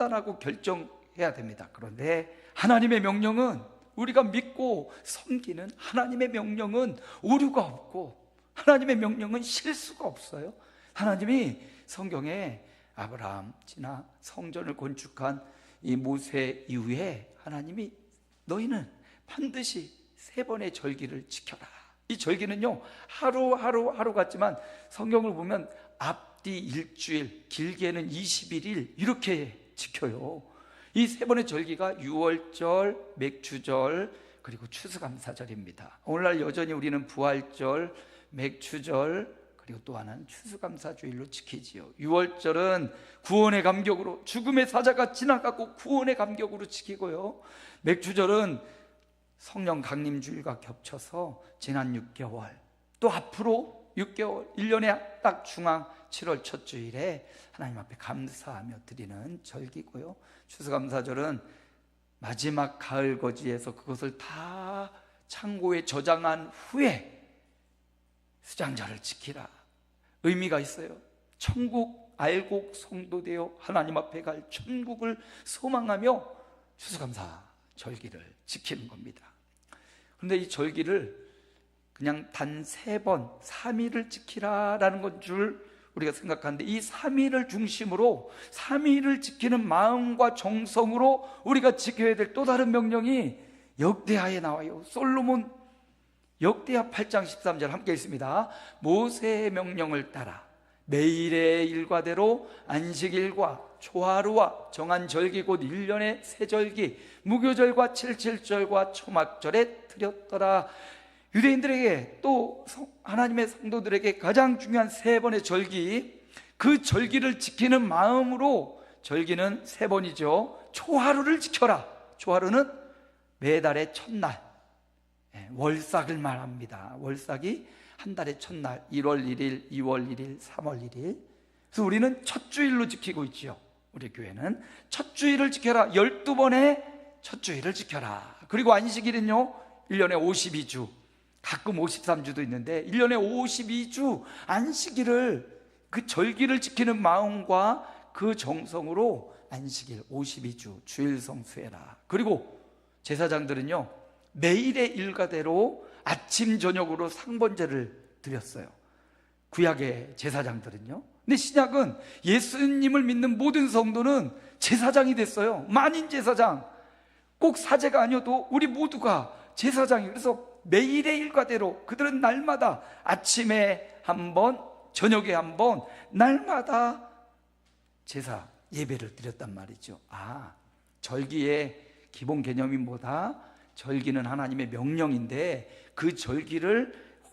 판단하고 결정해야 됩니다. 그런데 하나님의 명령은, 우리가 믿고 섬기는 하나님의 명령은 오류가 없고, 하나님의 명령은 실수가 없어요. 하나님이 성경에 아브라함 지나 성전을 건축한 이 모세 이후에 하나님이 너희는 반드시 3번의 절기를 지켜라. 이 절기는요, 하루 같지만 성경을 보면 앞뒤 일주일, 길게는 21일 이렇게 지켜요. 이 3번의 절기가 유월절, 맥주절, 그리고 추수감사절입니다. 오늘날 여전히 우리는 부활절, 맥주절, 그리고 또 하나는 추수감사주일로 지키지요. 유월절은 구원의 감격으로, 죽음의 사자가 지나가고 구원의 감격으로 지키고요. 맥주절은 성령 강림주일과 겹쳐서 지난 6개월, 또 앞으로 6개월, 1년에 딱 중앙 7월 첫 주일에 하나님 앞에 감사하며 드리는 절기고요. 추수감사절은 마지막 가을 거지에서 그것을 다 창고에 저장한 후에 수장절을 지키라. 의미가 있어요. 천국 알곡 성도되어 하나님 앞에 갈 천국을 소망하며 추수감사 절기를 지키는 겁니다. 그런데 이 절기를 그냥 단 3번 3일을 지키라라는 건 줄 우리가 생각하는데, 이 3일을 중심으로 3일을 지키는 마음과 정성으로 우리가 지켜야 될 또 다른 명령이 역대하에 나와요. 솔로몬 역대하 8장 13절 함께 읽습니다. 모세의 명령을 따라 매일의 일과대로 안식일과 초하루와 정한 절기 곧 1년의 세절기, 무교절과 칠칠절과 초막절에 드렸더라. 유대인들에게, 또 하나님의 성도들에게 가장 중요한 3번의 절기, 그 절기를 지키는 마음으로, 절기는 3번이죠. 초하루를 지켜라. 초하루는 매달의 첫날, 월삭을 말합니다. 월삭이 한 달의 첫날, 1월 1일, 2월 1일, 3월 1일. 그래서 우리는 첫 주일로 지키고 있지요. 우리 교회는 첫 주일을 지켜라. 12번의 첫 주일을 지켜라. 그리고 안식일은요, 1년에 52주, 가끔 53주도 있는데 1년에 52주 안식일을, 그 절기를 지키는 마음과 그 정성으로 안식일 52주 주일 성수해라. 그리고 제사장들은요, 매일의 일과대로 아침 저녁으로 상번제를 드렸어요. 구약의 제사장들은요. 근데 신약은 예수님을 믿는 모든 성도는 제사장이 됐어요. 만인 제사장. 꼭 사제가 아니어도 우리 모두가 제사장이에요. 그래서 매일의 일과대로 그들은 날마다 아침에 한 번, 저녁에 한 번, 날마다 제사 예배를 드렸단 말이죠. 절기의 기본 개념이 뭐다? 절기는 하나님의 명령인데, 그 절기를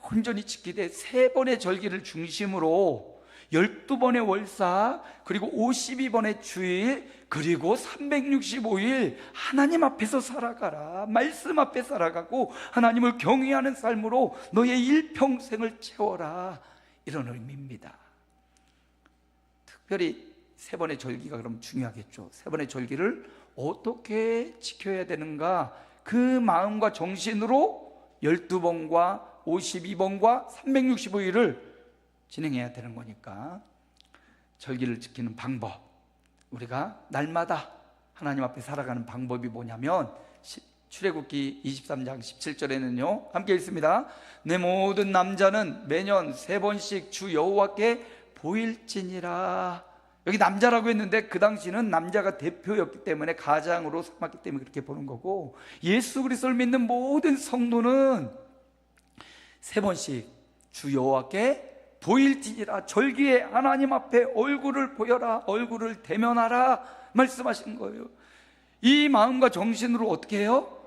온전히 지키되 3번의 절기를 중심으로 12번의 월사, 그리고 52번의 주일, 그리고 365일 하나님 앞에서 살아가라. 말씀 앞에 살아가고 하나님을 경외하는 삶으로 너의 일평생을 채워라. 이런 의미입니다. 특별히 3번의 절기가 그럼 중요하겠죠. 3번의 절기를 어떻게 지켜야 되는가? 그 마음과 정신으로 12번과 52번과 365일을 진행해야 되는 거니까, 절기를 지키는 방법, 우리가 날마다 하나님 앞에 살아가는 방법이 뭐냐면, 출애굽기 23장 17절에는요 함께 읽습니다. 내 모든 남자는 매년 3번씩 주 여호와께 보일지니라. 여기 남자라고 했는데 그 당시는 남자가 대표였기 때문에, 가장으로 삼았기 때문에 그렇게 보는 거고, 예수 그리스도를 믿는 모든 성도는 3번씩 주 여호와께 보일지니라. 절기에 하나님 앞에 얼굴을 보여라, 얼굴을 대면하라 말씀하신 거예요. 이 마음과 정신으로 어떻게 해요?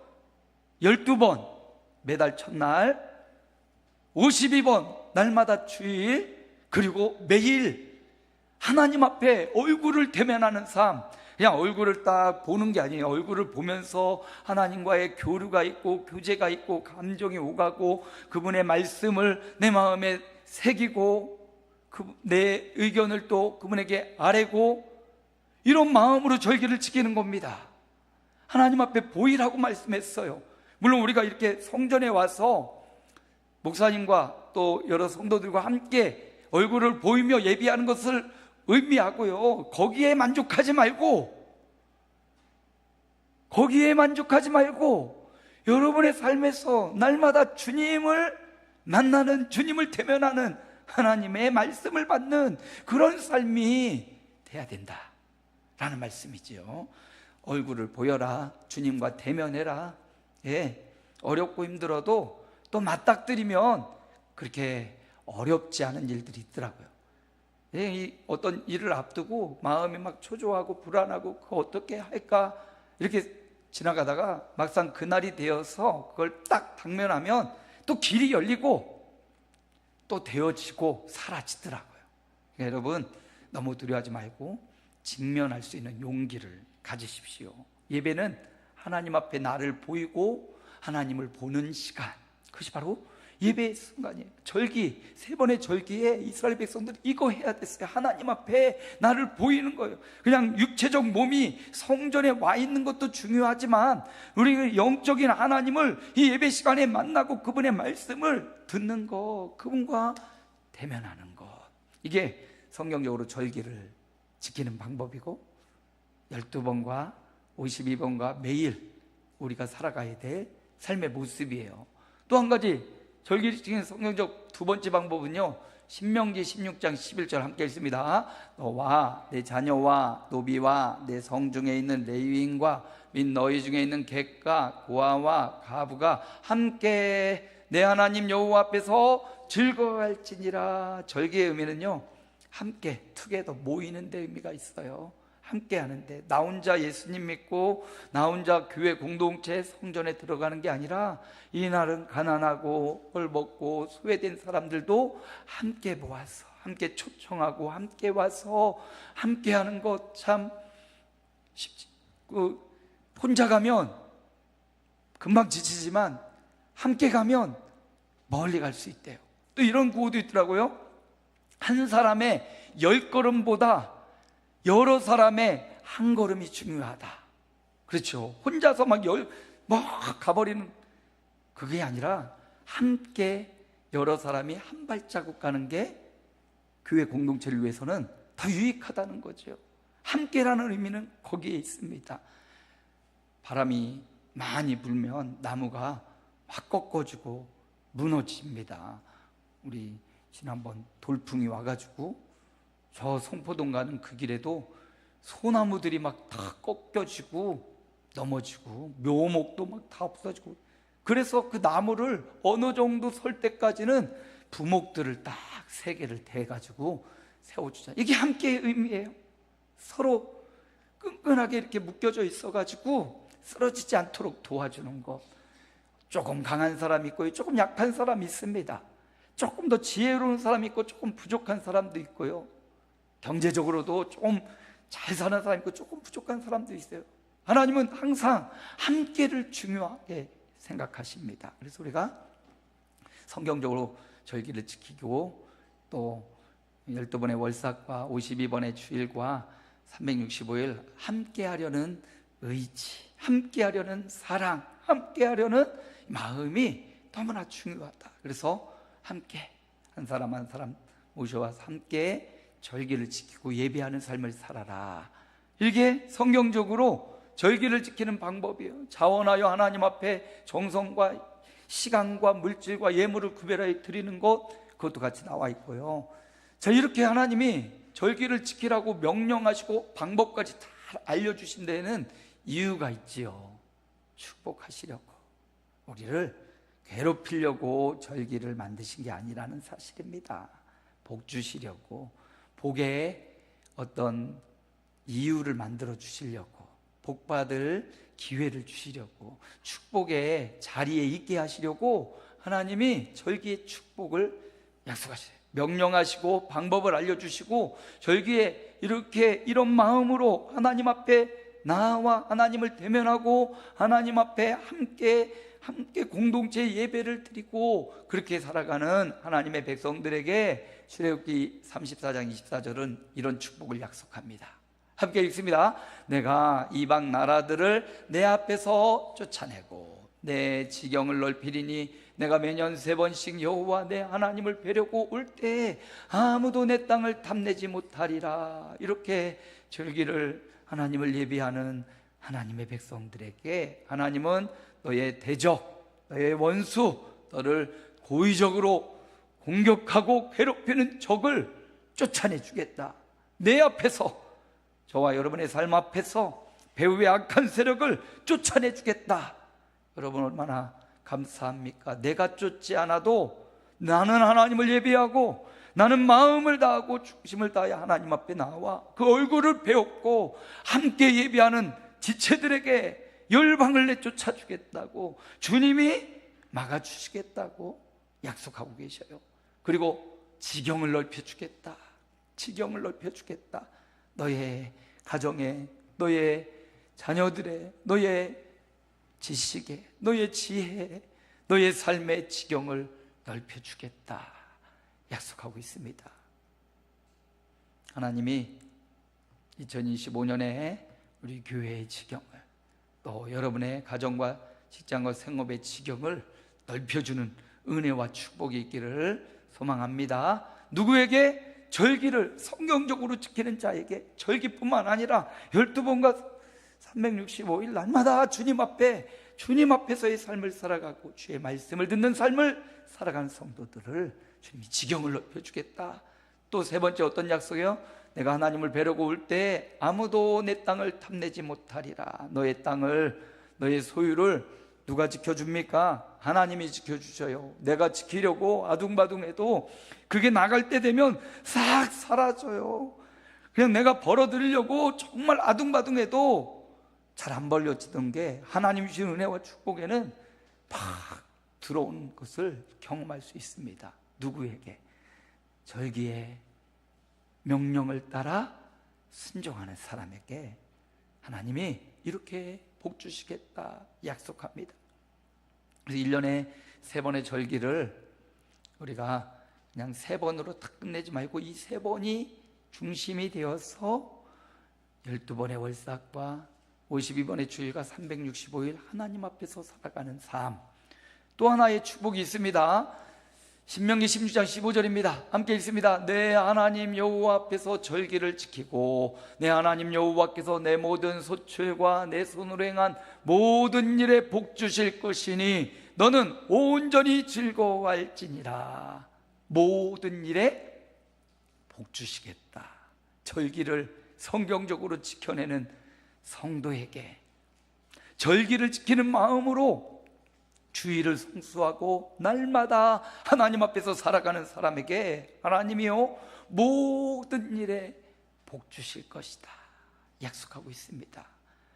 12번 매달 첫날, 52번 날마다 주일, 그리고 매일 하나님 앞에 얼굴을 대면하는 삶. 그냥 얼굴을 딱 보는 게 아니에요. 얼굴을 보면서 하나님과의 교류가 있고 교제가 있고 감정이 오가고 그분의 말씀을 내 마음에 새기고 내 의견을 또 그분에게 아뢰고, 이런 마음으로 절기를 지키는 겁니다. 하나님 앞에 보이라고 말씀했어요. 물론 우리가 이렇게 성전에 와서 목사님과 또 여러 성도들과 함께 얼굴을 보이며 예비하는 것을 의미하고요, 거기에 만족하지 말고 거기에 만족하지 말고 여러분의 삶에서 날마다 주님을 만나는, 주님을 대면하는, 하나님의 말씀을 받는 그런 삶이 돼야 된다라는 말씀이지요. 얼굴을 보여라, 주님과 대면해라. 어렵고 힘들어도 또 맞닥뜨리면 그렇게 어렵지 않은 일들이 있더라고요. 어떤 일을 앞두고 마음이 막 초조하고 불안하고 그거 어떻게 할까 이렇게 지나가다가 막상 그날이 되어서 그걸 딱 당면하면 또 길이 열리고 또 되어지고 사라지더라고요. 그러니까 여러분, 너무 두려워하지 말고 직면할 수 있는 용기를 가지십시오. 예배는 하나님 앞에 나를 보이고 하나님을 보는 시간, 그것이 바로 예배의 순간이에요. 절기, 3번의 절기에 이스라엘 백성들이 이거 해야 됐어요. 하나님 앞에 나를 보이는 거예요. 그냥 육체적 몸이 성전에 와 있는 것도 중요하지만 우리 영적인 하나님을 이 예배 시간에 만나고 그분의 말씀을 듣는 것, 그분과 대면하는 것, 이게 성경적으로 절기를 지키는 방법이고 12번과 52번과 매일 우리가 살아가야 될 삶의 모습이에요. 또 한 가지 절기를 지키는 성경적 두 번째 방법은요, 신명기 16장 11절 함께 읽습니다. 너와 내 자녀와 노비와 내 성중에 있는 레위인과 및 너희 중에 있는 객과 고아와 가부가 함께 내 하나님 여호와 앞에서 즐거워할지니라. 절기의 의미는요, 함께, 투게더, 모이는 데 의미가 있어요. 함께 하는데, 나 혼자 예수님 믿고 나 혼자 교회 공동체 성전에 들어가는 게 아니라 이날은 가난하고 헐벗고 소외된 사람들도 함께 모아서 함께 초청하고 함께 와서 함께 하는 것 참 쉽지. 혼자 가면 금방 지치지만 함께 가면 멀리 갈 수 있대요. 또 이런 구호도 있더라고요. 한 사람의 10걸음보다 여러 사람의 한 걸음이 중요하다. 그렇죠. 혼자서 막 가버리는 그게 아니라 함께 여러 사람이 한 발자국 가는 게 교회 공동체를 위해서는 더 유익하다는 거죠. 함께라는 의미는 거기에 있습니다. 바람이 많이 불면 나무가 확 꺾어지고 무너집니다. 우리 지난번 돌풍이 와가지고 저 성포동 가는 그 길에도 소나무들이 막 다 꺾여지고 넘어지고 묘목도 막 다 없어지고, 그래서 그 나무를 어느 정도 설 때까지는 부목들을 딱 3개를 대가지고 세워주자. 이게 함께의 의미예요. 서로 끈끈하게 이렇게 묶여져 있어가지고 쓰러지지 않도록 도와주는 것. 조금 강한 사람이 있고 조금 약한 사람이 있습니다. 조금 더 지혜로운 사람이 있고 조금 부족한 사람도 있고요. 경제적으로도 조금 잘 사는 사람이 있고 조금 부족한 사람도 있어요. 하나님은 항상 함께를 중요하게 생각하십니다. 그래서 우리가 성경적으로 절기를 지키고 또 12번의 월삭과 52번의 주일과 365일 함께하려는 의지, 함께하려는 사랑, 함께하려는 마음이 너무나 중요하다. 그래서 함께 한 사람 한 사람 모셔와서 함께 절기를 지키고 예배하는 삶을 살아라. 이게 성경적으로 절기를 지키는 방법이에요. 자원하여 하나님 앞에 정성과 시간과 물질과 예물을 구별하여 드리는 것, 그것도 같이 나와 있고요. 자, 이렇게 하나님이 절기를 지키라고 명령하시고 방법까지 다 알려주신 데에는 이유가 있지요. 축복하시려고, 우리를 괴롭히려고 절기를 만드신 게 아니라는 사실입니다. 복 주시려고, 복의 어떤 이유를 만들어 주시려고, 복받을 기회를 주시려고, 축복의 자리에 있게 하시려고 하나님이 절기의 축복을 약속하셔요. 명령하시고 방법을 알려주시고, 절기에 이렇게 이런 마음으로 하나님 앞에 나와 하나님을 대면하고 하나님 앞에 함께 공동체 예배를 드리고 그렇게 살아가는 하나님의 백성들에게 출애굽기 34장 24절은 이런 축복을 약속합니다. 함께 읽습니다. 내가 이방 나라들을 내 앞에서 쫓아내고 내 지경을 넓히리니 내가 매년 3번씩 여호와 내 하나님을 뵈려고 올 때 아무도 내 땅을 탐내지 못하리라. 이렇게 절기를 하나님을 예비하는 하나님의 백성들에게 하나님은 너의 대적, 너의 원수, 너를 고의적으로 공격하고 괴롭히는 적을 쫓아내 주겠다. 내 앞에서, 저와 여러분의 삶 앞에서 배후의 악한 세력을 쫓아내 주겠다. 여러분 얼마나 감사합니까? 내가 쫓지 않아도 나는 하나님을 예배하고 나는 마음을 다하고 중심을 다해 하나님 앞에 나와 그 얼굴을 배웠고 함께 예배하는 지체들에게 열방을 내쫓아 주겠다고 주님이 막아주시겠다고 약속하고 계셔요. 그리고 지경을 넓혀주겠다. 지경을 넓혀주겠다. 너의 가정에, 너의 자녀들의, 너의 지식에, 너의 지혜에, 너의 삶의 지경을 넓혀주겠다 약속하고 있습니다. 하나님이 2025년에 우리 교회의 지경을, 또 여러분의 가정과 직장과 생업의 지경을 넓혀주는 은혜와 축복이 있기를 소망합니다. 누구에게? 절기를 성경적으로 지키는 자에게. 절기뿐만 아니라 12번과 365일 날마다 주님 앞에서의 삶을 살아가고 주의 말씀을 듣는 삶을 살아가는 성도들을 주님이 지경을 높여주겠다. 또 세 번째 어떤 약속이요? 내가 하나님을 뵈려고 올 때 아무도 내 땅을 탐내지 못하리라. 너의 땅을, 너의 소유를 누가 지켜줍니까? 하나님이 지켜주셔요. 내가 지키려고 아둥바둥해도 그게 나갈 때 되면 싹 사라져요. 그냥 내가 벌어들이려고 정말 아둥바둥해도 잘 안 벌려지던 게 하나님 주신 은혜와 축복에는 팍 들어오는 것을 경험할 수 있습니다. 누구에게? 절기의 명령을 따라 순종하는 사람에게 하나님이 이렇게 복 주시겠다 약속합니다. 그래서 1년에 3번의 절기를 우리가 그냥 3번으로 딱 끝내지 말고 이 3번이 중심이 되어서 12번의 월삭과 52번의 주일과 365일 하나님 앞에서 살아가는 삶. 또 하나의 축복이 있습니다. 신명기 16장 15절입니다. 함께 읽습니다. 내 하나님 여호와 앞에서 절기를 지키고 내 하나님 여호와께서 내 모든 소출과 내 손으로 행한 모든 일에 복 주실 것이니 너는 온전히 즐거워할지니라. 모든 일에 복 주시겠다. 절기를 성경적으로 지켜내는 성도에게, 절기를 지키는 마음으로 주의를 성수하고 날마다 하나님 앞에서 살아가는 사람에게 하나님이요 모든 일에 복 주실 것이다 약속하고 있습니다.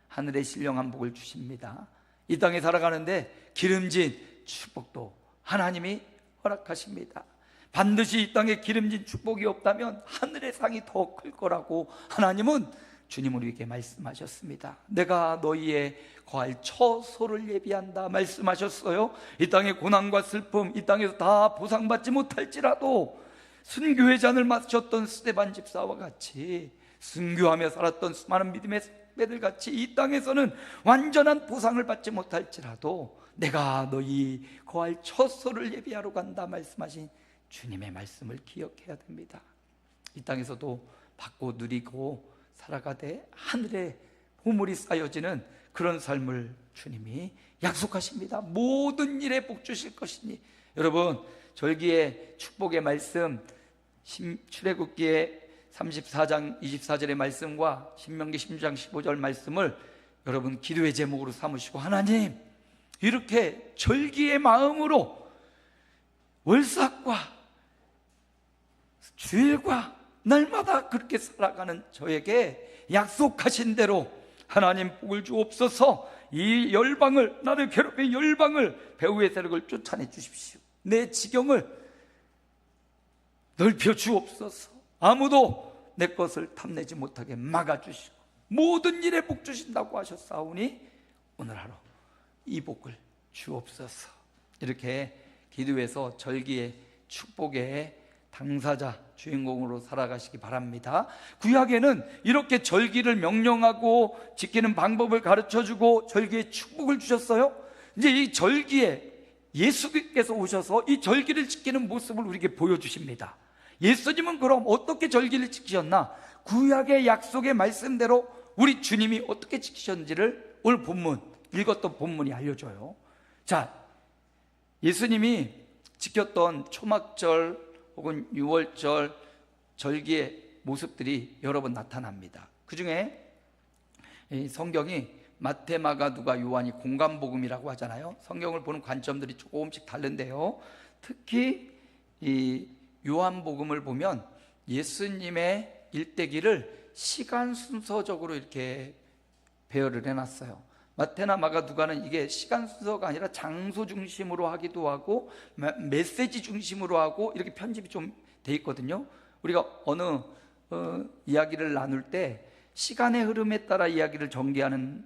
하늘의 신령한 복을 주십니다. 이 땅에 살아가는데 기름진 축복도 하나님이 허락하십니다. 반드시 이 땅에 기름진 축복이 없다면 하늘의 상이 더 클 거라고 하나님은 주님 우리에게 말씀하셨습니다. 내가 너희의 거할 처소를 예비한다 말씀하셨어요. 이 땅의 고난과 슬픔, 이 땅에서 다 보상받지 못할지라도 순교의 잔을 마셨던 스데반 집사와 같이 순교하며 살았던 수많은 믿음의 선배들 같이 이 땅에서는 완전한 보상을 받지 못할지라도 내가 너희 거할 처소를 예비하러 간다 말씀하신 주님의 말씀을 기억해야 됩니다. 이 땅에서도 받고 누리고 살아가되 하늘에 보물이 쌓여지는 그런 삶을 주님이 약속하십니다. 모든 일에 복 주실 것이니. 여러분 절기의 축복의 말씀 출애굽기의 34장 24절의 말씀과 신명기 16장 15절 말씀을 여러분 기도의 제목으로 삼으시고 하나님 이렇게 절기의 마음으로 월삭과 주일과 날마다 그렇게 살아가는 저에게 약속하신 대로 하나님 복을 주옵소서. 이 열방을, 나를 괴롭힌 열방을, 배후의 세력을 쫓아내 주십시오. 내 지경을 넓혀 주옵소서. 아무도 내 것을 탐내지 못하게 막아주시고 모든 일에 복 주신다고 하셨사오니 오늘 하루 이 복을 주옵소서. 이렇게 기도해서 절기의 축복의 당사자, 주인공으로 살아가시기 바랍니다. 구약에는 이렇게 절기를 명령하고 지키는 방법을 가르쳐주고 절기의 축복을 주셨어요. 이제 이 절기에 예수께서 오셔서 이 절기를 지키는 모습을 우리에게 보여주십니다. 예수님은 그럼 어떻게 절기를 지키셨나? 구약의 약속의 말씀대로 우리 주님이 어떻게 지키셨는지를 오늘 본문, 읽었던 본문이 알려줘요. 자, 예수님이 지켰던 초막절 혹은 유월절 절기의 모습들이 여러 번 나타납니다. 그 중에 성경이 마태, 마가, 누가, 요한이 공간복음이라고 하잖아요. 성경을 보는 관점들이 조금씩 다른데요, 특히 이 요한복음을 보면 예수님의 일대기를 시간 순서적으로 이렇게 배열을 해놨어요. 마태나 마가, 누가는 이게 시간 순서가 아니라 장소 중심으로 하기도 하고 메시지 중심으로 하고 이렇게 편집이 좀 돼 있거든요. 우리가 어느 이야기를 나눌 때 시간의 흐름에 따라 이야기를 전개하는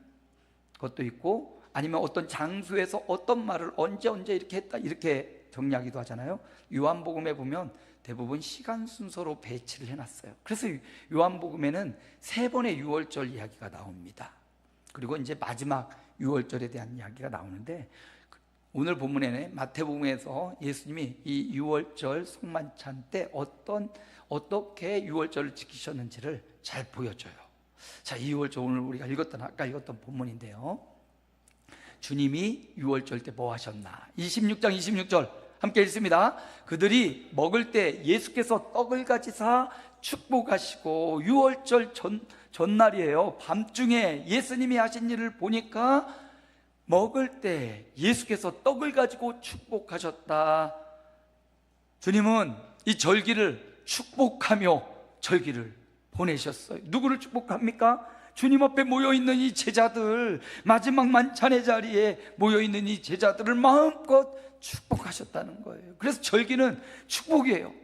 것도 있고, 아니면 어떤 장소에서 어떤 말을 언제 이렇게 했다 이렇게 정리하기도 하잖아요. 요한복음에 보면 대부분 시간 순서로 배치를 해놨어요. 그래서 요한복음에는 3번의 유월절 이야기가 나옵니다. 그리고 이제 마지막 유월절에 대한 이야기가 나오는데, 오늘 본문에는 마태복음에서 예수님이 이 유월절 성만찬 때 어떻게 유월절을 지키셨는지를 잘 보여줘요. 자, 이 유월절 오늘 우리가 아까 읽었던 본문인데요, 주님이 유월절 때 뭐 하셨나? 26장 26절 함께 읽습니다. 그들이 먹을 때 예수께서 떡을 가지사 축복하시고, 유월절 전날이에요. 밤중에 예수님이 하신 일을 보니까 먹을 때 예수께서 떡을 가지고 축복하셨다. 주님은 이 절기를 축복하며 절기를 보내셨어요. 누구를 축복합니까? 주님 앞에 모여있는 이 제자들, 마지막 만찬의 자리에 모여있는 이 제자들을 마음껏 축복하셨다는 거예요. 그래서 절기는 축복이에요.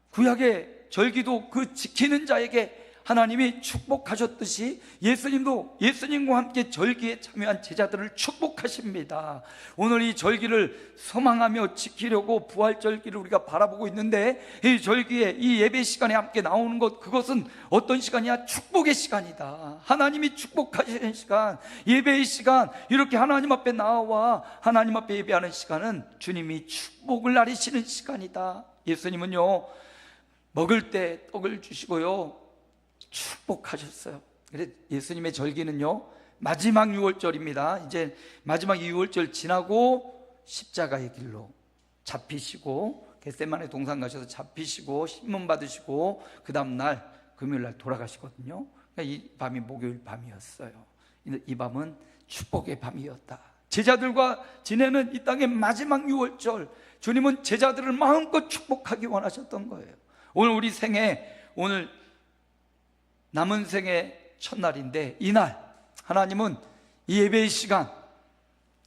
구약의 절기도 그 지키는 자에게 하나님이 축복하셨듯이 예수님도 예수님과 함께 절기에 참여한 제자들을 축복하십니다. 오늘 이 절기를 소망하며 지키려고 부활절기를 우리가 바라보고 있는데, 이 절기에 이 예배 시간에 함께 나오는 것, 그것은 어떤 시간이야? 축복의 시간이다. 하나님이 축복하시는 시간, 예배의 시간, 이렇게 하나님 앞에 나와 하나님 앞에 예배하는 시간은 주님이 축복을 나리시는 시간이다. 예수님은요, 먹을 때 떡을 주시고요 축복하셨어요. 그래서 예수님의 절기는요 마지막 유월절입니다. 이제 마지막 유월절 지나고 십자가의 길로 잡히시고, 겟세마네 동산 가셔서 잡히시고 신문 받으시고 그 다음날 금요일날 돌아가시거든요. 그러니까 이 밤이 목요일 밤이었어요. 이 밤은 축복의 밤이었다. 제자들과 지내는 이 땅의 마지막 유월절, 주님은 제자들을 마음껏 축복하기 원하셨던 거예요. 오늘 우리 생애, 오늘 남은 생의 첫날인데, 이날 하나님은 이 예배의 시간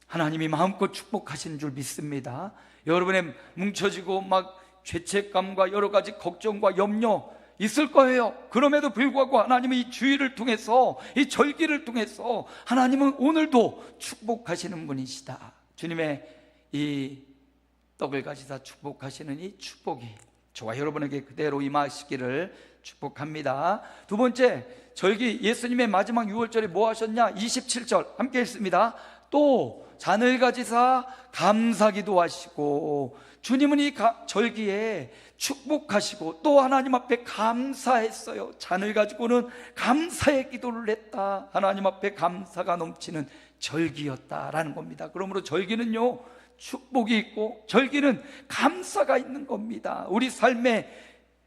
하나님이 마음껏 축복하시는 줄 믿습니다. 여러분의 뭉쳐지고 막 죄책감과 여러 가지 걱정과 염려 있을 거예요. 그럼에도 불구하고 하나님의 이 주일을 통해서, 이 절기를 통해서 하나님은 오늘도 축복하시는 분이시다. 주님의 이 떡을 가지사 축복하시는 이 축복이 저와 여러분에게 그대로 임하시기를 축복합니다. 두 번째, 절기 예수님의 마지막 유월절에 뭐 하셨냐? 27절 함께 읽습니다. 또 잔을 가지사 감사기도 하시고, 주님은 이 절기에 축복하시고 또 하나님 앞에 감사했어요. 잔을 가지고는 감사의 기도를 했다. 하나님 앞에 감사가 넘치는 절기였다라는 겁니다. 그러므로 절기는요 축복이 있고 절기는 감사가 있는 겁니다. 우리 삶에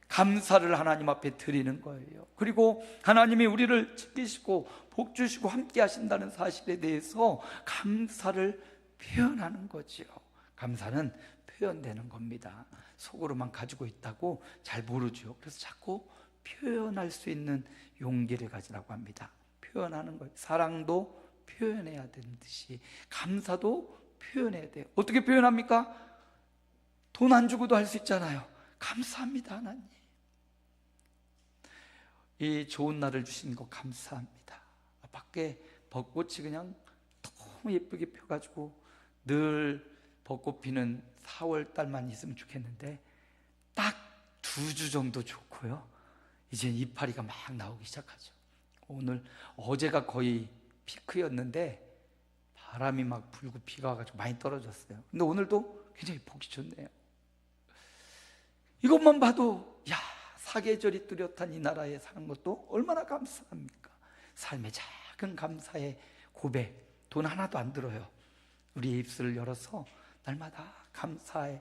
감사를 하나님 앞에 드리는 거예요. 그리고 하나님이 우리를 지키시고 복 주시고 함께 하신다는 사실에 대해서 감사를 표현하는 거죠. 감사는 표현되는 겁니다. 속으로만 가지고 있다고 잘 모르죠. 그래서 자꾸 표현할 수 있는 용기를 가지라고 합니다. 표현하는 거예요. 사랑도 표현해야 되는 듯이 감사도 표현해야 돼요. 어떻게 표현합니까? 돈 안 주고도 할 수 있잖아요. 감사합니다 하나님, 이 좋은 날을 주신 거 감사합니다. 밖에 벚꽃이 그냥 너무 예쁘게 펴가지고 늘 벚꽃 피는 4월 달만 있으면 좋겠는데 딱 2주 정도 좋고요, 이제 이파리가 막 나오기 시작하죠. 어제가 거의 피크였는데 바람이 막 불고 비가 와가지고 많이 떨어졌어요. 근데 오늘도 굉장히 보기 좋네요. 이것만 봐도 사계절이 뚜렷한 이 나라에 사는 것도 얼마나 감사합니까? 삶의 작은 감사의 고백, 돈 하나도 안 들어요. 우리의 입술을 열어서 날마다 감사의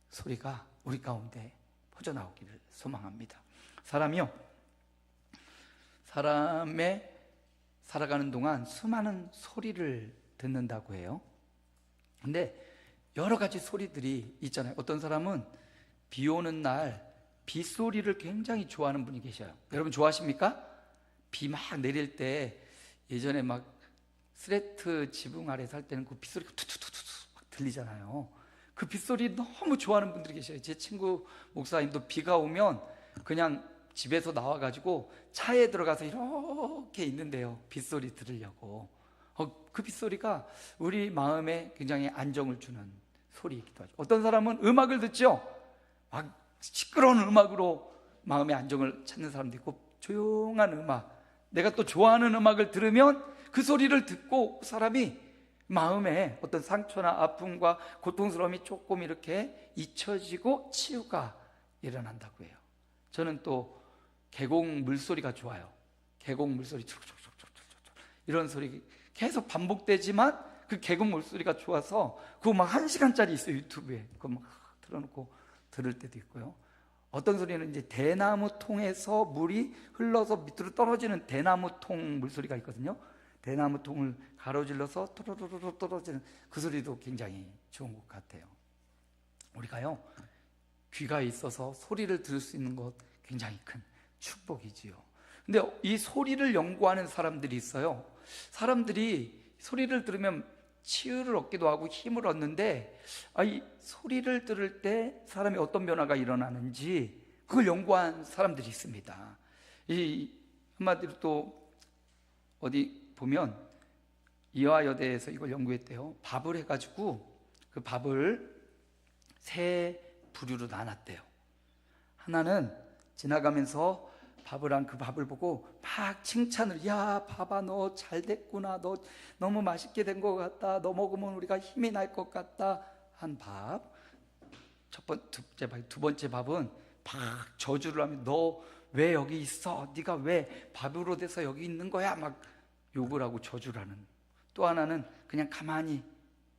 소리가 우리 가운데 퍼져나오기를 소망합니다. 사람이요, 사람의 살아가는 동안 수많은 소리를 듣는다고 해요. 근데 여러 가지 소리들이 있잖아요. 어떤 사람은 비 오는 날 빗소리를 굉장히 좋아하는 분이 계셔요. 여러분 좋아하십니까? 비 막 내릴 때, 예전에 막 스레트 지붕 아래 살 때는 그 빗소리가 투투투투 막 들리잖아요. 그 빗소리 너무 좋아하는 분들이 계셔요. 제 친구 목사님도 비가 오면 그냥 집에서 나와가지고 차에 들어가서 이렇게 있는데요, 빗소리 들으려고. 그 빗소리가 우리 마음에 굉장히 안정을 주는 소리이기도 하죠. 어떤 사람은 음악을 듣죠. 막 시끄러운 음악으로 마음의 안정을 찾는 사람도 있고, 조용한 음악, 내가 또 좋아하는 음악을 들으면 그 소리를 듣고 사람이 마음에 어떤 상처나 아픔과 고통스러움이 조금 이렇게 잊혀지고 치유가 일어난다고 해요. 저는 또 계곡 물소리가 좋아요. 계곡 물소리 이런 소리 계속 반복되지만 그 계곡 물소리가 좋아서 그거 막 1시간짜리 있어요, 유튜브에. 그거 막 틀어놓고 들을 때도 있고요. 어떤 소리는 이제 대나무 통에서 물이 흘러서 밑으로 떨어지는 대나무 통 물소리가 있거든요. 대나무 통을 가로질러서 또로로로 떨어지는 그 소리도 굉장히 좋은 것 같아요. 우리가요, 귀가 있어서 소리를 들을 수 있는 것 굉장히 큰 축복이지요. 근데 이 소리를 연구하는 사람들이 있어요. 사람들이 소리를 들으면 치유를 얻기도 하고 힘을 얻는데, 이 소리를 들을 때 사람이 어떤 변화가 일어나는지 그걸 연구한 사람들이 있습니다. 이 한마디로 또 어디 보면 이화여대에서 이걸 연구했대요. 밥을 해가지고 그 밥을 3부류로 나눴대요. 하나는 지나가면서 밥을 한 그 밥을 보고 막 칭찬을, 야 밥아 너 잘 됐구나, 너 너무 맛있게 된 것 같다, 너 먹으면 우리가 힘이 날 것 같다 한 밥. 두 번째 밥은 막 저주를 하면, 너 왜 여기 있어, 네가 왜 밥으로 돼서 여기 있는 거야, 막 욕을 하고 저주를 하는. 또 하나는 그냥 가만히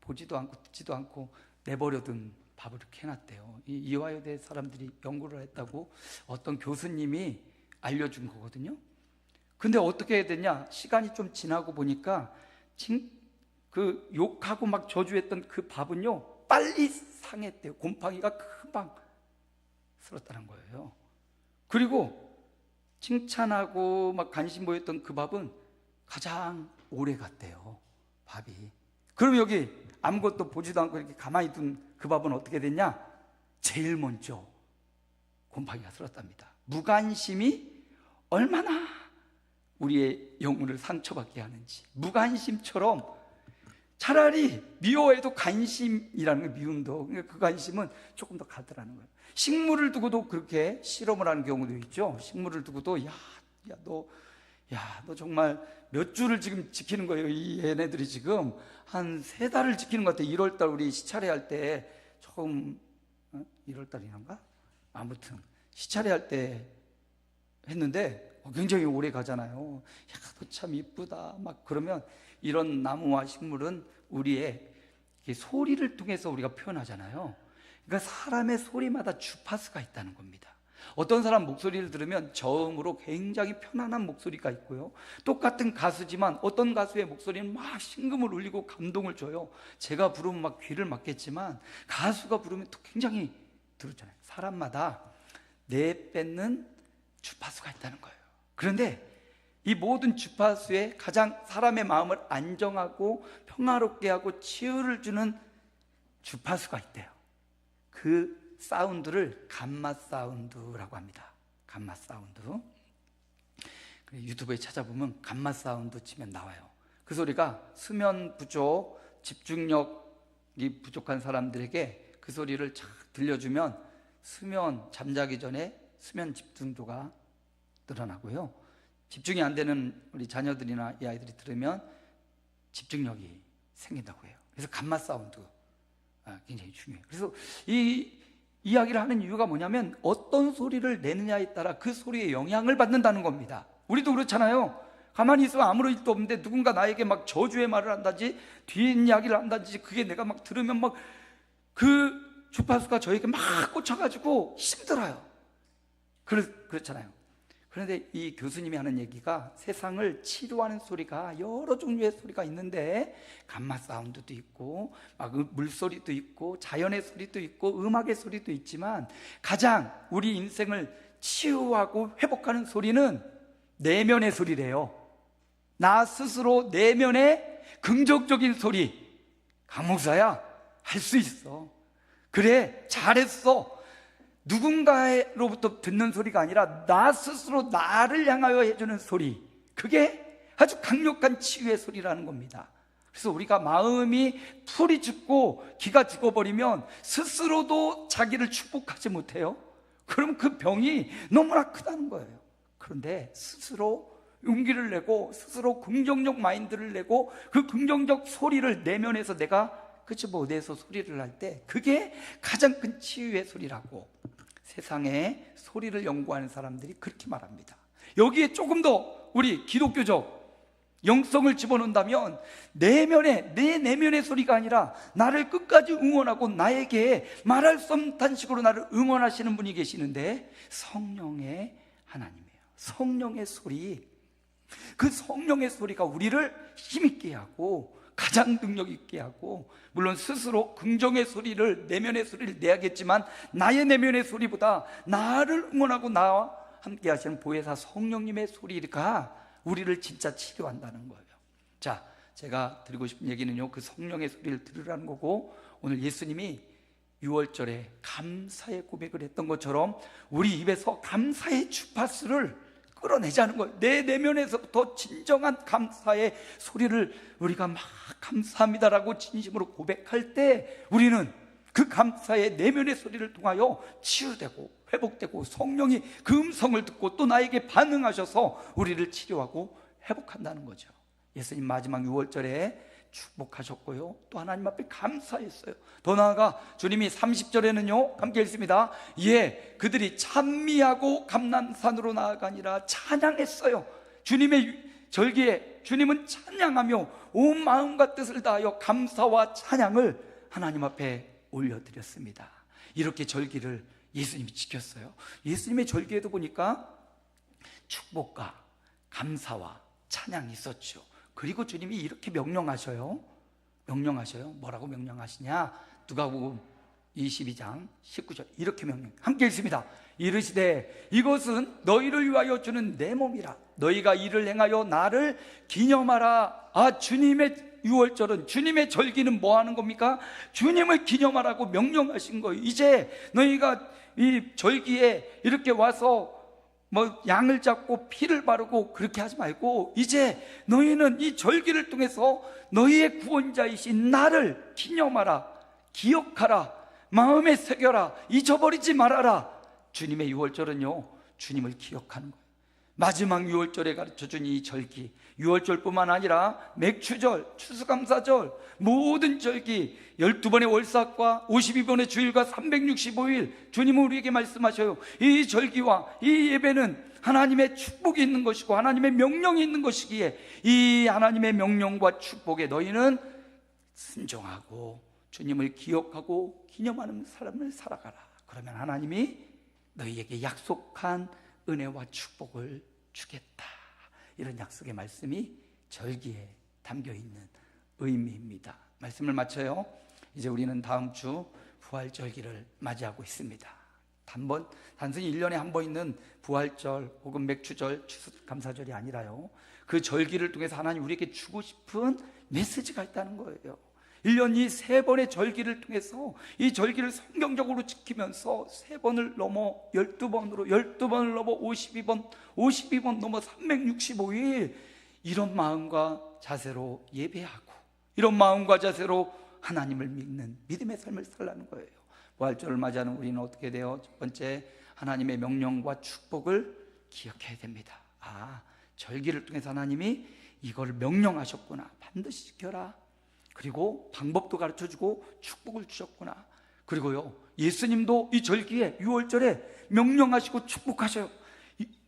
보지도 않고 듣지도 않고 내버려둔 밥을 이렇게 해놨대요. 이 이화여대 사람들이 연구를 했다고 어떤 교수님이 알려준 거거든요. 근데 어떻게 해야 되냐, 시간이 좀 지나고 보니까 그 욕하고 막 저주했던 그 밥은요 빨리 상했대요. 곰팡이가 금방 쓸었다는 거예요. 그리고 칭찬하고 막 관심 보였던 그 밥은 가장 오래 갔대요, 밥이. 그럼 여기 아무것도 보지도 않고 이렇게 가만히 둔 그 밥은 어떻게 됐냐, 제일 먼저 곰팡이가 쓸었답니다. 무관심이 얼마나 우리의 영혼을 상처받게 하는지. 무관심처럼 차라리 미워해도 관심이라는 거, 미움도, 그러니까 그 관심은 조금 더 가더라는 거예요. 식물을 두고도 그렇게 실험을 하는 경우도 있죠. 식물을 두고도 너 정말 몇 주를 지금 지키는 거예요. 이 얘네들이 지금 한 3달을 지키는 것 같아요. 1월달 우리 시차례 할 때 처음 1월달이란가? 아무튼 시차례 할 때 했는데 굉장히 오래 가잖아요. 야, 너 참 이쁘다 막 그러면, 이런 나무와 식물은 우리의 소리를 통해서 우리가 표현하잖아요. 그러니까 사람의 소리마다 주파수가 있다는 겁니다. 어떤 사람 목소리를 들으면 저음으로 굉장히 편안한 목소리가 있고요, 똑같은 가수지만 어떤 가수의 목소리는 막 심금을 울리고 감동을 줘요. 제가 부르면 막 귀를 막겠지만 가수가 부르면 또 굉장히 들었잖아요. 사람마다 내뱉는 주파수가 있다는 거예요. 그런데 이 모든 주파수에 가장 사람의 마음을 안정하고 평화롭게 하고 치유를 주는 주파수가 있대요. 그 사운드를 감마 사운드라고 합니다. 감마 사운드. 유튜브에 찾아보면 감마 사운드 치면 나와요. 그 소리가 수면 부족, 집중력이 부족한 사람들에게 그 소리를 착 들려주면 잠자기 전에 수면 집중도가 늘어나고요, 집중이 안 되는 우리 자녀들이나 이 아이들이 들으면 집중력이 생긴다고 해요. 그래서 감마 사운드 굉장히 중요해요. 그래서 이 이야기를 하는 이유가 뭐냐면, 어떤 소리를 내느냐에 따라 그 소리에 영향을 받는다는 겁니다. 우리도 그렇잖아요. 가만히 있으면 아무런 일도 없는데 누군가 나에게 막 저주의 말을 한다든지 뒷이야기를 한다든지 그게 내가 막 들으면 막 그 주파수가 저에게 막 꽂혀가지고 힘들어요. 그렇잖아요. 그런데 이 교수님이 하는 얘기가 세상을 치료하는 소리가 여러 종류의 소리가 있는데 감마 사운드도 있고 막 물소리도 있고 자연의 소리도 있고 음악의 소리도 있지만 가장 우리 인생을 치유하고 회복하는 소리는 내면의 소리래요. 나 스스로 내면의 긍정적인 소리. 강목사야, 할 수 있어. 그래, 잘했어. 누군가로부터 듣는 소리가 아니라 나 스스로 나를 향하여 해주는 소리. 그게 아주 강력한 치유의 소리라는 겁니다. 그래서 우리가 마음이 풀이 죽고 기가 죽어버리면 스스로도 자기를 축복하지 못해요. 그럼 그 병이 너무나 크다는 거예요. 그런데 스스로 용기를 내고 스스로 긍정적 마인드를 내고 그 긍정적 소리를 내면에서 내가 내서 소리를 할 때 그게 가장 큰 치유의 소리라고 세상에 소리를 연구하는 사람들이 그렇게 말합니다. 여기에 조금 더 우리 기독교적 영성을 집어넣는다면 내 내면의 소리가 아니라 나를 끝까지 응원하고 나에게 말할 수 없는 탄식으로 나를 응원하시는 분이 계시는데 성령의 하나님이에요. 성령의 소리. 그 성령의 소리가 우리를 힘있게 하고 가장 능력 있게 하고, 물론 스스로 긍정의 소리를, 내면의 소리를 내야겠지만 나의 내면의 소리보다 나를 응원하고 나와 함께 하시는 보혜사 성령님의 소리가 우리를 진짜 치료한다는 거예요. 자, 제가 드리고 싶은 얘기는요, 그 성령의 소리를 들으라는 거고, 오늘 예수님이 6월절에 감사의 고백을 했던 것처럼 우리 입에서 감사의 주파수를 끌어내자는 거예요. 내 내면에서부터 진정한 감사의 소리를 우리가 막 감사합니다라고 진심으로 고백할 때 우리는 그 감사의 내면의 소리를 통하여 치유되고 회복되고 성령이 그 음성을 듣고 또 나에게 반응하셔서 우리를 치료하고 회복한다는 거죠. 예수님 마지막 6월절에 축복하셨고요, 또 하나님 앞에 감사했어요. 더 나아가 주님이 30절에는요 함께 읽습니다. 예, 그들이 찬미하고 감람산으로 나아가니라 찬양했어요. 주님의 절기에 주님은 찬양하며 온 마음과 뜻을 다하여 감사와 찬양을 하나님 앞에 올려드렸습니다. 이렇게 절기를 예수님이 지켰어요. 예수님의 절기에도 보니까 축복과 감사와 찬양이 있었죠. 그리고 주님이 이렇게 명령하셔요. 뭐라고 명령하시냐? 누가복음 22장 19절 이렇게 명령, 함께 읽습니다. 이르시되 이것은 너희를 위하여 주는 내 몸이라. 너희가 이를 행하여 나를 기념하라. 아, 주님의 6월절은, 주님의 절기는 뭐 하는 겁니까? 주님을 기념하라고 명령하신 거예요. 이제 너희가 이 절기에 이렇게 와서 양을 잡고 피를 바르고 그렇게 하지 말고, 이제 너희는 이 절기를 통해서 너희의 구원자이신 나를 기념하라, 기억하라, 마음에 새겨라, 잊어버리지 말아라. 주님의 6월절은요 주님을 기억하는 거예요. 마지막 6월절에 가르쳐준 이 절기, 6월절뿐만 아니라 맥추절, 추수감사절, 모든 절기, 12번의 월삭과 52번의 주일과 365일 주님은 우리에게 말씀하셔요. 이 절기와 이 예배는 하나님의 축복이 있는 것이고 하나님의 명령이 있는 것이기에 이 하나님의 명령과 축복에 너희는 순종하고 주님을 기억하고 기념하는 삶을 살아가라. 그러면 하나님이 너희에게 약속한 은혜와 축복을 주겠다. 이런 약속의 말씀이 절기에 담겨있는 의미입니다. 말씀을 마쳐요. 이제 우리는 다음 주 부활절기를 맞이하고 있습니다. 단순히 1년에 한 번 있는 부활절 혹은 맥추절, 추수감사절이 아니라요, 그 절기를 통해서 하나님 우리에게 주고 싶은 메시지가 있다는 거예요. 1년 이 3번의 절기를 통해서 이 절기를 성경적으로 지키면서 3번을 넘어 12번으로, 12번을 넘어 52번, 52번 넘어 365일 이런 마음과 자세로 예배하고 이런 마음과 자세로 하나님을 믿는 믿음의 삶을 살라는 거예요. 부활절을 맞이하는 우리는 어떻게 돼요? 첫 번째, 하나님의 명령과 축복을 기억해야 됩니다. 아, 절기를 통해서 하나님이 이걸 명령하셨구나, 반드시 지켜라. 그리고 방법도 가르쳐주고 축복을 주셨구나. 그리고요, 예수님도 이 절기에 6월절에 명령하시고 축복하셔요.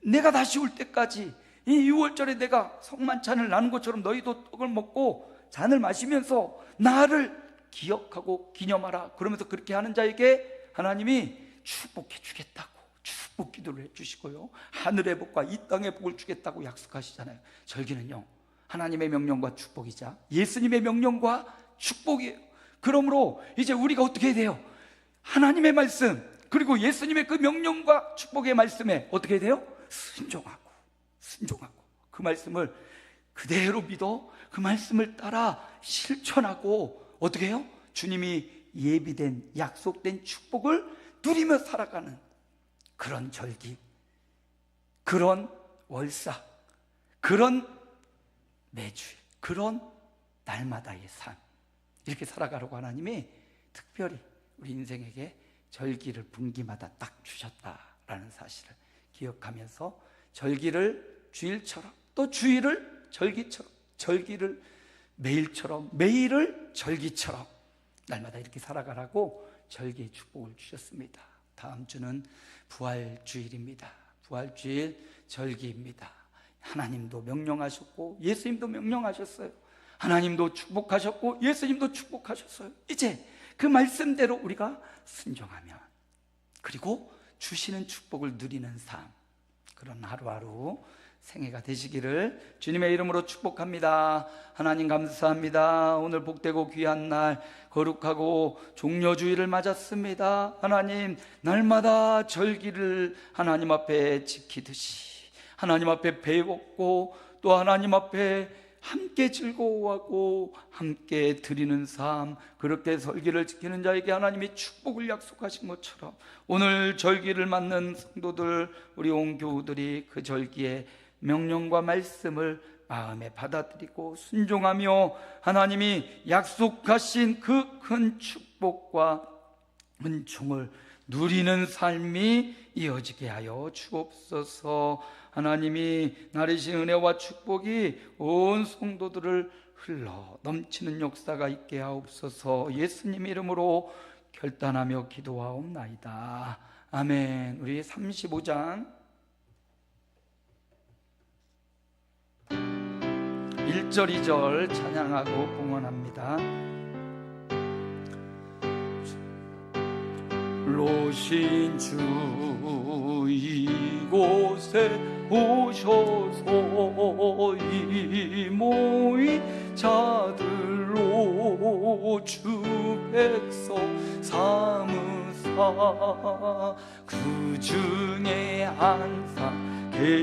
내가 다시 올 때까지 이 유월절에 내가 성만찬을 나눈 것처럼 너희도 떡을 먹고 잔을 마시면서 나를 기억하고 기념하라. 그러면서 그렇게 하는 자에게 하나님이 축복해 주겠다고 축복 기도를 해주시고요, 하늘의 복과 이 땅의 복을 주겠다고 약속하시잖아요. 절기는요, 하나님의 명령과 축복이자 예수님의 명령과 축복이에요. 그러므로 이제 우리가 어떻게 해야 돼요? 하나님의 말씀 그리고 예수님의 그 명령과 축복의 말씀에 어떻게 해야 돼요? 순종하고 그 말씀을 그대로 믿어 그 말씀을 따라 실천하고 어떻게 해요? 주님이 예비된 약속된 축복을 누리며 살아가는 그런 절기, 그런 월사, 그런 매주일, 그런 날마다의 삶, 이렇게 살아가려고 하나님이 특별히 우리 인생에게 절기를 분기마다 딱 주셨다라는 사실을 기억하면서 절기를 주일처럼, 또 주일을 절기처럼, 절기를 매일처럼, 매일을 절기처럼 날마다 이렇게 살아가라고 절기의 축복을 주셨습니다. 다음 주는 부활주일입니다. 부활주일 절기입니다. 하나님도 명령하셨고 예수님도 명령하셨어요. 하나님도 축복하셨고 예수님도 축복하셨어요. 이제 그 말씀대로 우리가 순종하면, 그리고 주시는 축복을 누리는 삶, 그런 하루하루 생애가 되시기를 주님의 이름으로 축복합니다. 하나님 감사합니다. 오늘 복되고 귀한 날, 거룩하고 종려주일을 맞았습니다. 하나님, 날마다 절기를 하나님 앞에 지키듯이 하나님 앞에 배웠고 또 하나님 앞에 함께 즐거워하고 함께 드리는 삶, 그렇게 절기를 지키는 자에게 하나님이 축복을 약속하신 것처럼 오늘 절기를 맞는 성도들, 우리 온 교우들이 그 절기의 명령과 말씀을 마음에 받아들이고 순종하며 하나님이 약속하신 그 큰 축복과 은총을 누리는 삶이 이어지게 하여 주옵소서. 하나님이 나르신 은혜와 축복이 온 성도들을 흘러 넘치는 역사가 있게 하옵소서. 예수님 이름으로 결단하며 기도하옵나이다. 아멘. 우리 35장 1절 2절 찬양하고 봉헌합니다. 로신 주 이곳에 오셔서 이 모인 자들로 주 백성 삼으사 그 중에 항상 계시